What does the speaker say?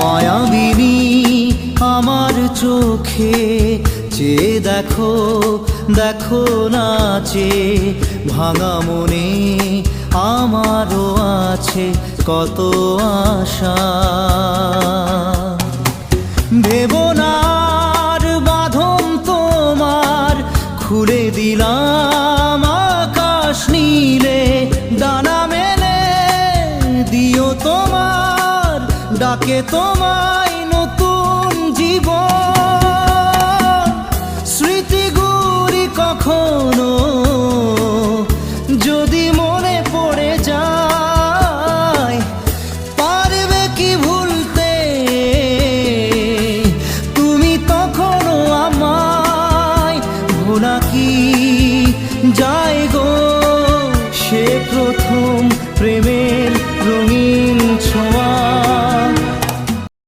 মায়াবিনী আমার চোখে চেয়ে দেখো, দেখো নাচে ভাঙা মনে আমারও আছে কত আশা। ভেবনার বাঁধন তোমার খুলে দিলাম আকাশ নীলে, ডানা মেলে দিও তোমার ডাকে তোমায়